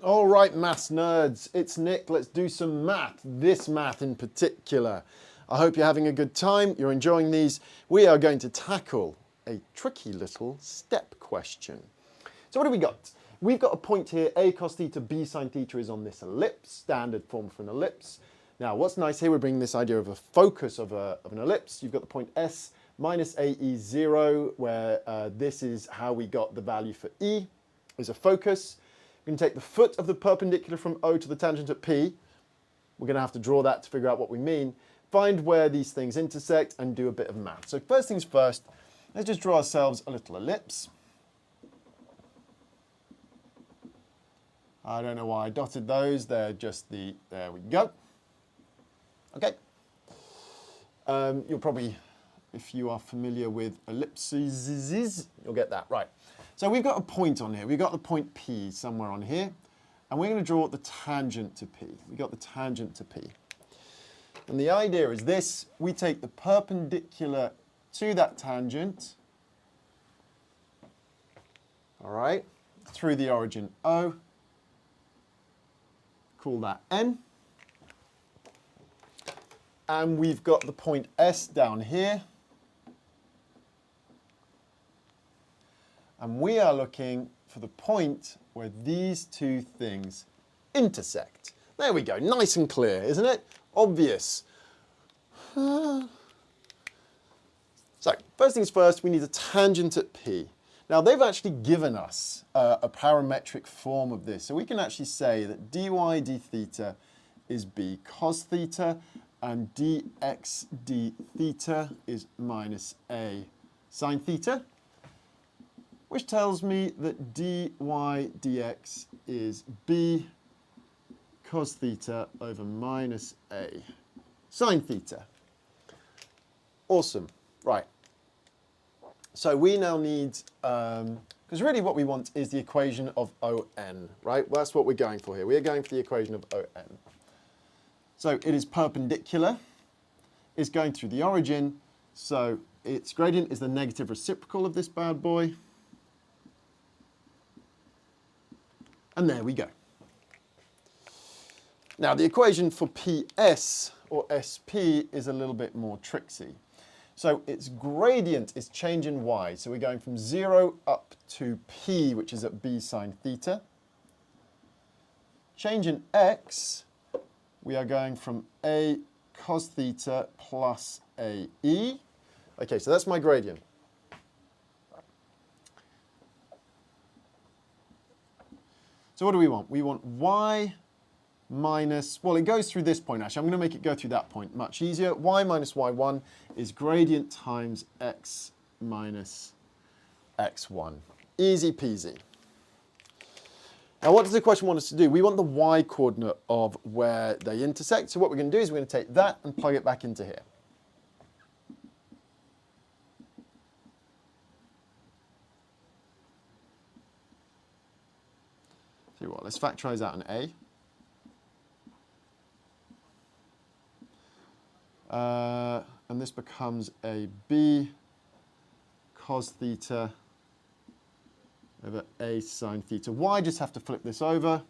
All right, maths nerds, it's Nick. Let's do some math, this math in particular. I hope you're having a good time, you're enjoying these. We are going to tackle a tricky little step question. So what have we got? We've got a point here, a cos theta, b sine theta is on this ellipse, standard form for an ellipse. Now what's nice here, we're bringing this idea of a focus of an ellipse. You've got the point S minus AE0, where this is how we got the value for E, is a focus. We're going to take the foot of the perpendicular from O to the tangent at P. We're going to have to draw that to figure out what we mean. Find where these things intersect and do a bit of math. So first things first, let's just draw ourselves a little ellipse. I don't know why I dotted those. They're just the, there we go. Okay. You'll probably, if you are familiar with ellipses, you'll get that. Right. So we've got a point on here. We've got the point P somewhere on here. And we're going to draw the tangent to P. We've got the tangent to P. And the idea is this. We take the perpendicular to that tangent, all right, through the origin O. Call that N. And we've got the point S down here. And we are looking for the point where these two things intersect. There we go, nice and clear, isn't it? Obvious. So, first things first, we need a tangent at P. Now, they've actually given us a parametric form of this. So we can actually say that dy d theta is b cos theta, and dx d theta is minus a sine theta, which tells me that dy dx is b cos theta over minus a sine theta. Awesome. Right. So we now need, because really what we want is the equation of ON, right? Well, that's what we're going for here. We are going for the equation of ON. So it is perpendicular, it's going through the origin, so its gradient is the negative reciprocal of this bad boy. And there we go. Now the equation for PS or SP is a little bit more tricksy. So its gradient is change in y. So we're going from 0 up to P, which is at b sine theta. Change in x, we are going from a cos theta plus AE. Okay, so that's my gradient. So what do we want? We want y minus, well, it goes through this point actually. I'm going to make it go through that point much easier. Y minus y1 is gradient times x minus x1. Easy peasy. Now what does the question want us to do? We want the y coordinate of where they intersect. So what we're going to do is we're going to take that and plug it back into here. See what, let's factorize out an a. And this becomes a b cos theta over a sine theta. Y, just have to flip this over,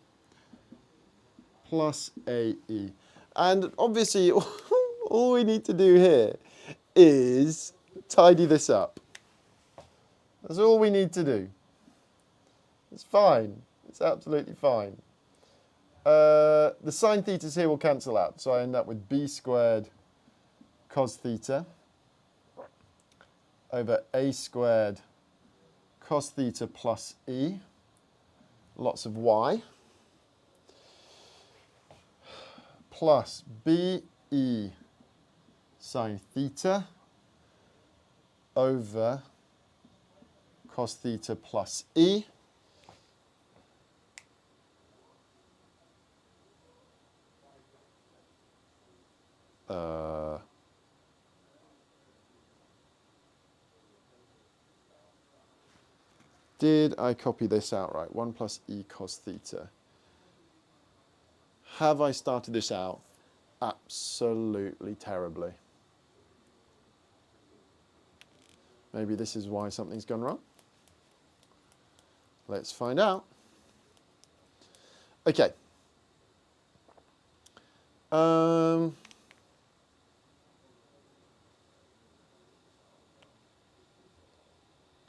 plus AE. And obviously, all we need to do here is tidy this up. That's all we need to do. It's fine. It's absolutely fine. The sine thetas here will cancel out, so I end up with b squared cos theta over a squared cos theta plus e, lots of y, plus be sine theta over cos theta plus e. Did I copy this out right? 1 plus e cos theta. Have I started this out absolutely terribly? Maybe this is why something's gone wrong. Let's find out. Okay.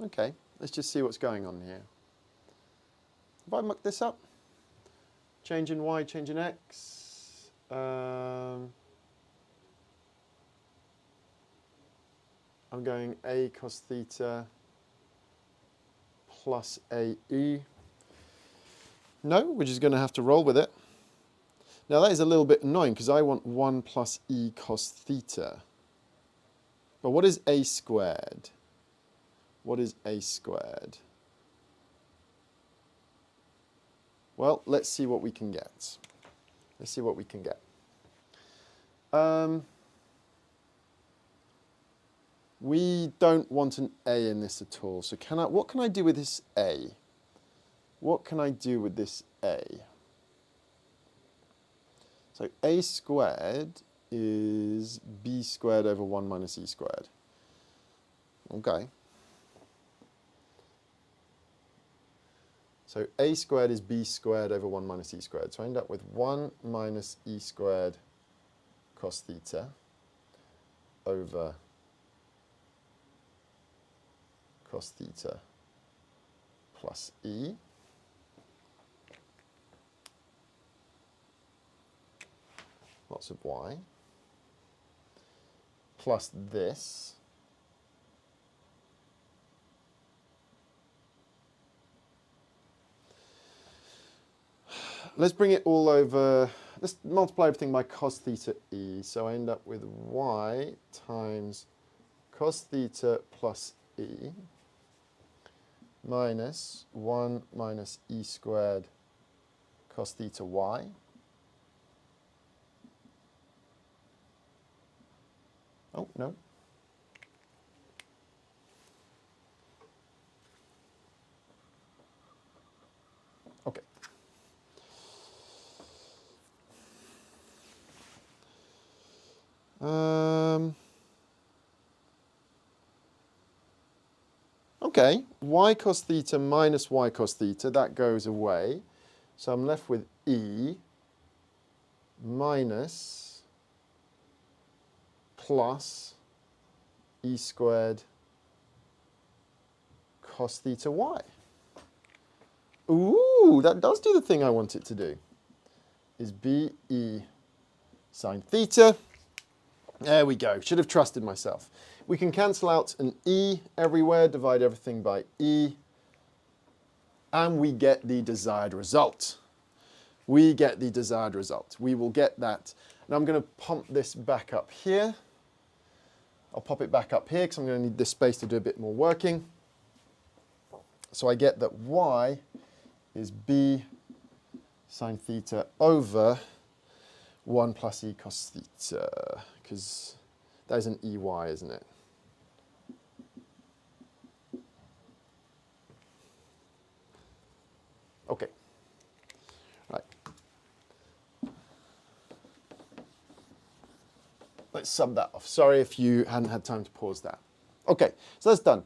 Okay, let's just see what's going on here. Have I mucked this up? Change in y, change in x. I'm going a cos theta plus ae. No, we're just going to have to roll with it. Now that is a little bit annoying because I want 1 plus e cos theta. But what is a squared? What is a squared? Well, let's see what we can get. Let's see what we can get. We don't want an a in this at all. So what can I do with this a? What can I do with this a? So a squared is b squared over 1 minus e squared. Okay. So a squared is b squared over 1 minus e squared. So I end up with 1 minus e squared cos theta over cos theta plus e. Lots of y. Plus this. Let's bring it all over. Let's multiply everything by cos theta e. So I end up with y times cos theta plus e minus 1 minus e squared cos theta y. Oh, no. Okay. Okay, y cos theta minus y cos theta, that goes away. So I'm left with e minus plus e squared cos theta y. Ooh, that does do the thing I want it to do. Is b e sine theta. There we go. Should have trusted myself. We can cancel out an e everywhere, divide everything by e, and we get the desired result. We get the desired result. We will get that. Now I'm going to pump this back up here. I'll pop it back up here because I'm going to need this space to do a bit more working. So I get that y is b sine theta over 1 plus e cos theta, because that is an ey, isn't it? Okay. Right. Let's sum that off. Sorry if you hadn't had time to pause that. Okay, so that's done.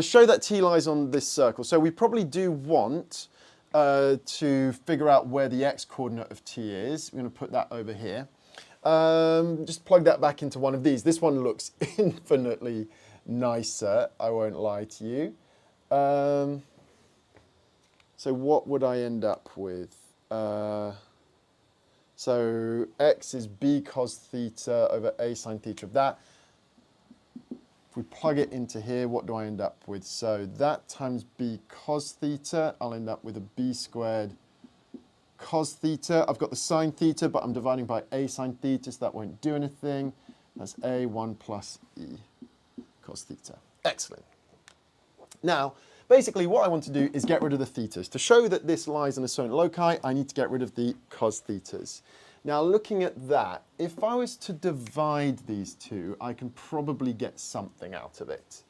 Show that t lies on this circle. So we probably do want to figure out where the x-coordinate of t is. We're going to put that over here. Just plug that back into one of these. This one looks infinitely nicer, I won't lie to you. So what would I end up with? So x is b cos theta over a sine theta of that. If we plug it into here, what do I end up with? So that times b cos theta, I'll end up with a b squared cos theta. I've got the sine theta, but I'm dividing by a sine theta, so that won't do anything. That's a 1 plus e cos theta. Excellent. Now, basically what I want to do is get rid of the thetas. To show that this lies in a certain loci, I need to get rid of the cos thetas. Now, looking at that, if I was to divide these two, I can probably get something out of it.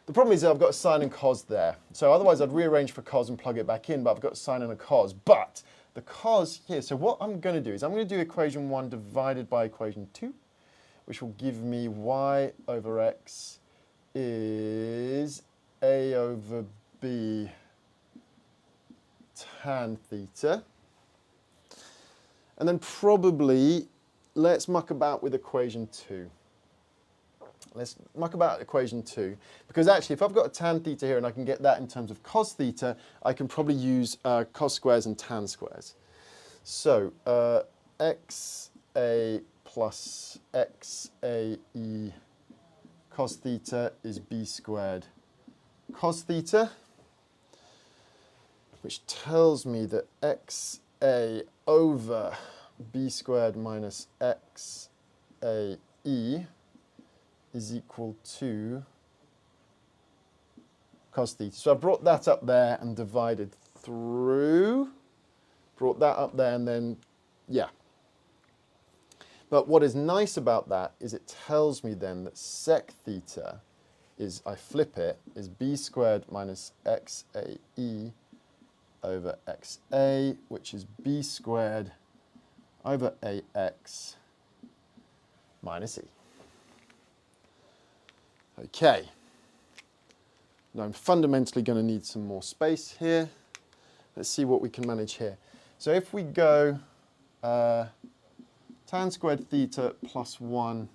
The problem is that I've got a sine and cos there. So otherwise I'd rearrange for cos and plug it back in, but I've got a sine and a cos. But the cos here, so what I'm going to do is I'm going to do equation 1 divided by equation 2, which will give me y over x is a over b tan theta And then probably, let's muck about with equation 2. Let's muck about equation 2, because actually if I've got a tan theta here and I can get that in terms of cos theta, I can probably use cos squares and tan squares. So xa plus xae cos theta is b squared cos theta, which tells me that xa over b squared minus xae is equal to cos theta. So I brought that up there and divided through, brought that up there and then, yeah. But what is nice about that is it tells me then that sec theta is, I flip it, is b squared minus xae over xa, which is b squared over ax minus e. Okay. Now I'm fundamentally going to need some more space here. Let's see what we can manage here. So if we go tan squared theta plus 1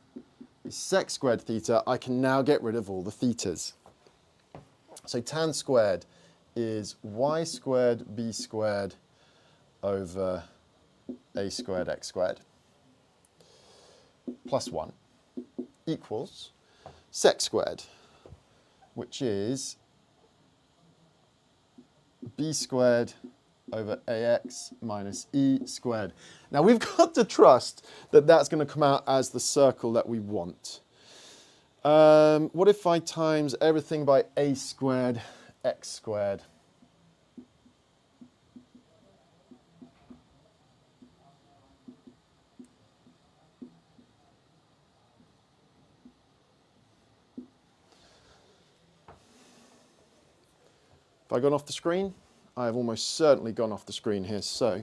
is sec squared theta, I can now get rid of all the thetas. So tan squared is y squared b squared over a squared x squared plus 1 equals sec squared, which is b squared over ax minus e squared. Now we've got to trust that that's going to come out as the circle that we want. What if I times everything by a squared x squared? Have I gone off the screen? I have almost certainly gone off the screen here, so.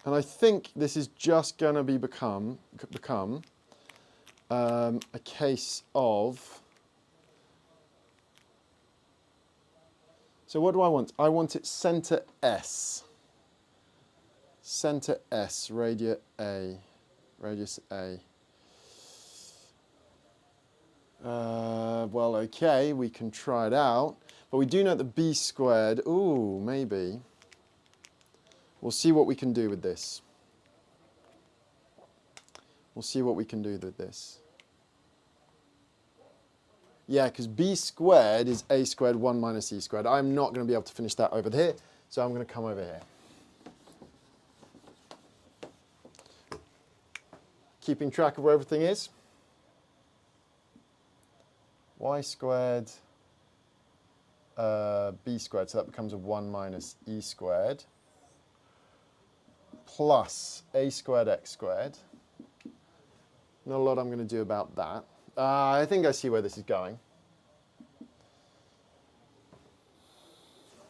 And I think this is just going to become a case of, so what do I want? I want it center S. Center S, radius A. Well, okay, we can try it out. But we do know that b squared, ooh, maybe. We'll see what we can do with this. We'll see what we can do with this. Yeah, because b squared is a squared 1 minus e squared. I'm not going to be able to finish that over here, so I'm going to come over here. Keeping track of where everything is. Y squared b squared, so that becomes a 1 minus e squared, plus a squared x squared. Not a lot I'm going to do about that. I think I see where this is going.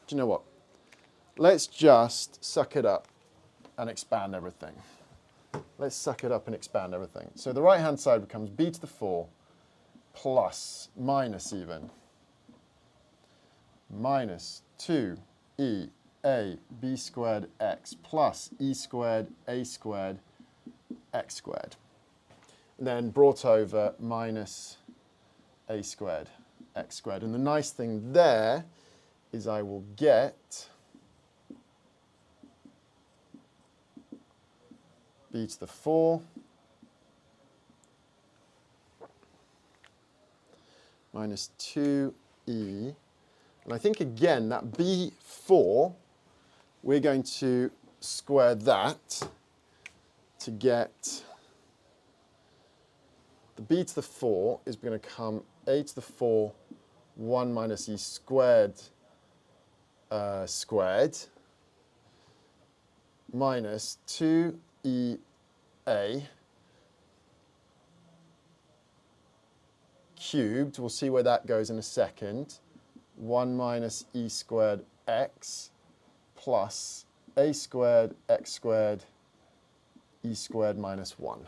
Do you know what? Let's just suck it up and expand everything. Let's suck it up and expand everything. So the right-hand side becomes b to the 4 plus, minus even, minus 2e a b squared x plus e squared a squared x squared. And then brought over minus a squared x squared. And the nice thing there is I will get b to the 4 minus 2e. And I think, again, that b4, we're going to square that to get the b to the 4 is going to come a to the 4 1 minus e squared squared minus 2e a cubed. We'll see where that goes in a second. 1 minus e squared x plus a squared x squared e squared minus 1.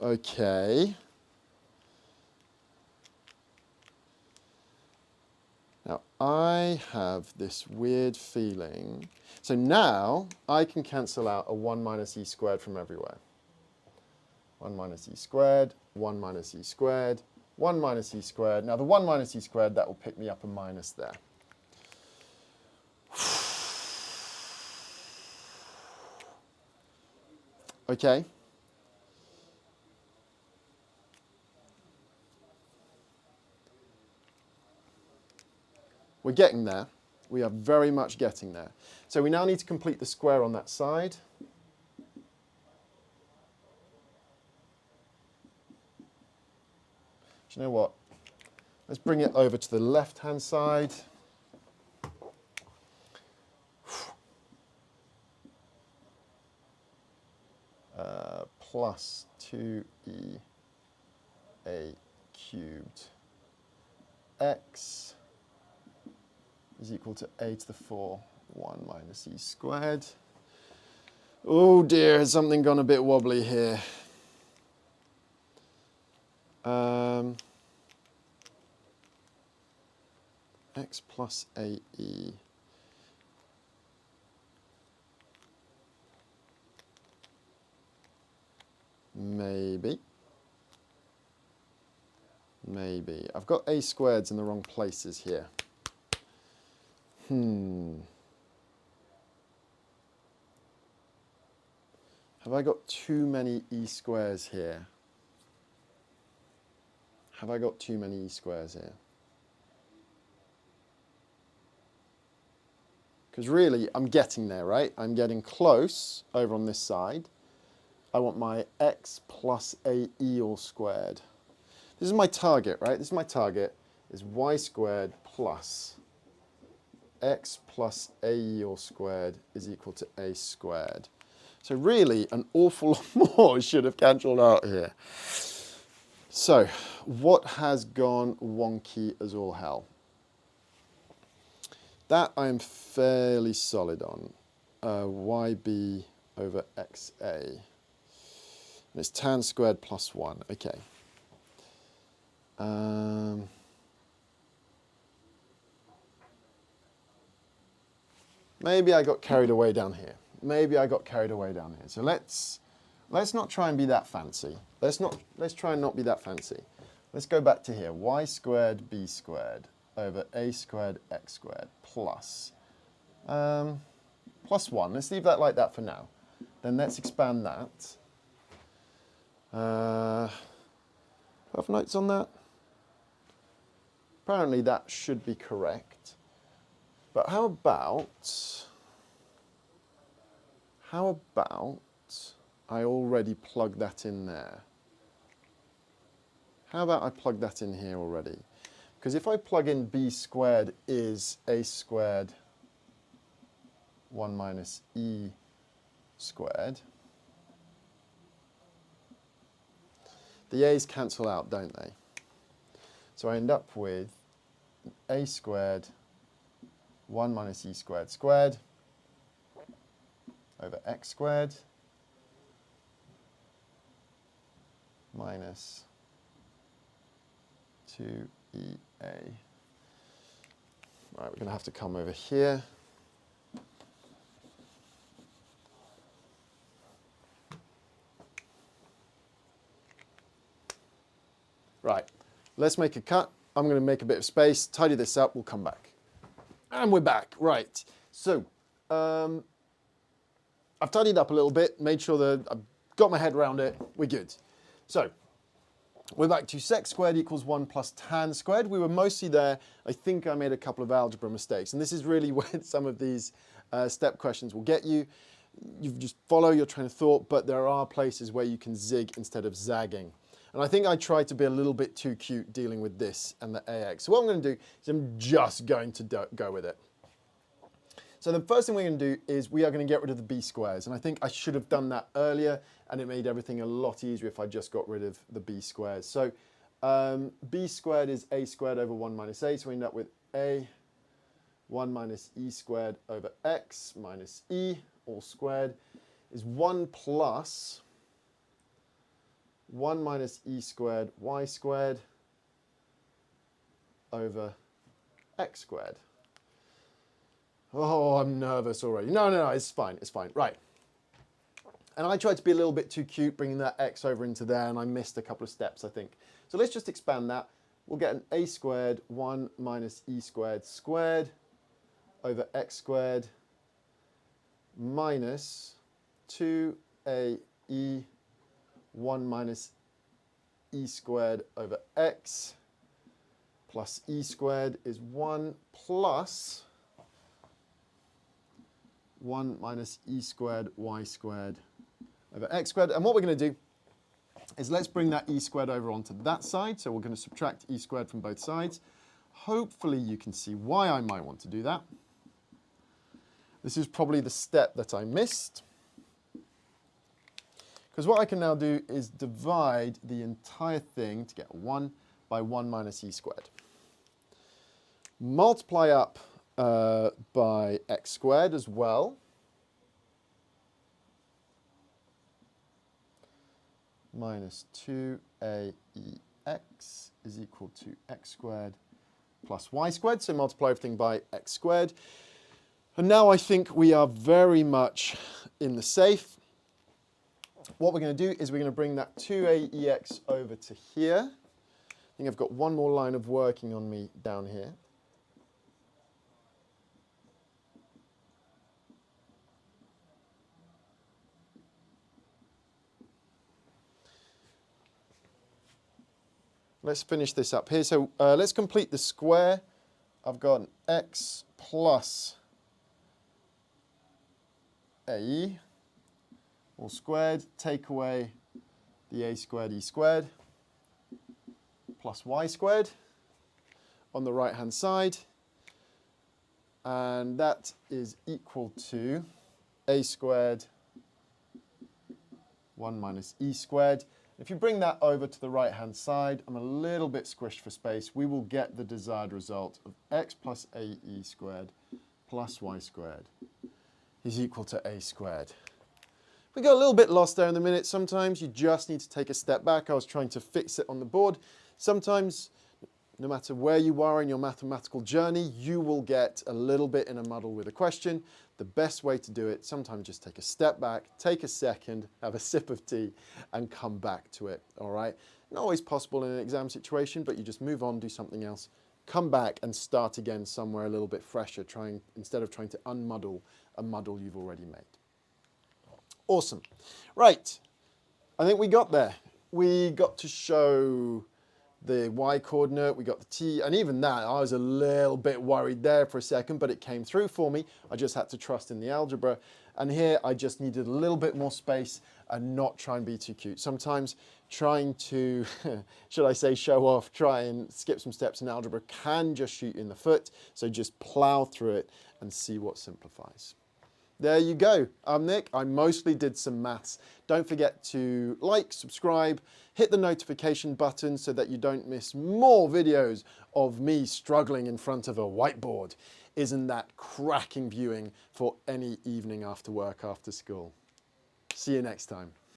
Okay. Now, I have this weird feeling. So now I can cancel out a 1 minus e squared from everywhere. 1 minus e squared, 1 minus e squared, 1 minus e squared. Now the 1 minus e squared, that will pick me up a minus there. Okay. We're getting there. We are very much getting there. So we now need to complete the square on that side. Do you know what? Let's bring it over to the left-hand side. Plus 2e a cubed x is equal to a to the 4, 1 minus e squared. Oh dear, has something gone a bit wobbly here? X plus ae. Maybe. Maybe. I've got a squareds in the wrong places here. Have I got too many e squares here? Have I got too many e squares here? Because really, I'm getting there, right? I'm getting close over on this side. I want my x plus ae all squared. This is my target, right? This is my target, is y squared plus x plus ae all squared is equal to a squared. So really, an awful lot more should have cancelled out here. So, what has gone wonky as all hell? That I am fairly solid on. Yb over xa. And it's tan squared plus 1. Okay. Maybe I got carried away down here. Maybe I got carried away down here. So let's not try and be that fancy. Let's try and not be that fancy. Let's go back to here. Y squared b squared over a squared x squared plus plus 1. Let's leave that like that for now. Then let's expand that. Have notes on that? Apparently that should be correct. But how about I already plug that in there? How about I plug that in here already? Because if I plug in b squared is a squared 1 minus e squared, the a's cancel out, don't they? So I end up with a squared 1 minus e squared squared over x squared minus 2ea. Right, we're going to have to come over here. Right, let's make a cut. I'm going to make a bit of space, tidy this up, we'll come back. And we're back, right. So, I've tidied up a little bit, made sure that I've got my head around it, we're good. So, we're back to sec squared equals 1 plus tan squared. We were mostly there. I think I made a couple of algebra mistakes. And this is really where some of these step questions will get you. You just follow your train of thought, but there are places where you can zig instead of zagging. And I think I tried to be a little bit too cute dealing with this and the AX. So what I'm going to do is I'm just going to go with it. So the first thing we're going to do is we are going to get rid of the b squares. And I think I should have done that earlier, and it made everything a lot easier if I just got rid of the b squares. So b squared is a squared over 1 minus a, so we end up with a 1 minus e squared over x minus e, all squared, is 1 plus 1 minus e squared y squared over x squared. Oh, I'm nervous already. No, it's fine, it's fine. Right. And I tried to be a little bit too cute, bringing that x over into there, and I missed a couple of steps, I think. So let's just expand that. We'll get an a squared 1 minus e squared squared over x squared minus 2ae 1 minus e squared over x plus e squared is 1 plus 1 minus e squared y squared over x squared. And what we're going to do is let's bring that e squared over onto that side. So we're going to subtract e squared from both sides. Hopefully you can see why I might want to do that. This is probably the step that I missed. Because what I can now do is divide the entire thing to get 1 by 1 minus e squared. Multiply up by x squared as well. Minus 2aex is equal to x squared plus y squared. So multiply everything by x squared. And now I think we are very much in the safe. What we're going to do is we're going to bring that 2aex over to here. I think I've got one more line of working on me down here. Let's finish this up here. So let's complete the square. I've got an x plus ae all squared. Take away the a squared e squared plus y squared on the right hand side. And that is equal to a squared 1 minus e squared. If you bring that over to the right-hand side, I'm a little bit squished for space, we will get the desired result of x plus ae squared plus y squared is equal to a squared. We got a little bit lost there in the minute. Sometimes you just need to take a step back. I was trying to fix it on the board. Sometimes, no matter where you are in your mathematical journey, you will get a little bit in a muddle with a question. The best way to do it, sometimes just take a step back, take a second, have a sip of tea, and come back to it, all right? Not always possible in an exam situation, but you just move on, do something else, come back and start again somewhere a little bit fresher, instead of trying to unmuddle a muddle you've already made. Awesome. Right, I think we got there. We got to show the y coordinate, we got the t, and even that, I was a little bit worried there for a second, but it came through for me. I just had to trust in the algebra. And here, I just needed a little bit more space and not try and be too cute. Sometimes trying to, should I say, show off, try and skip some steps in algebra can just shoot you in the foot. So just plow through it and see what simplifies. There you go. I'm Nick. I mostly did some maths. Don't forget to like, subscribe, hit the notification button so that you don't miss more videos of me struggling in front of a whiteboard. Isn't that cracking viewing for any evening after work, after school? See you next time.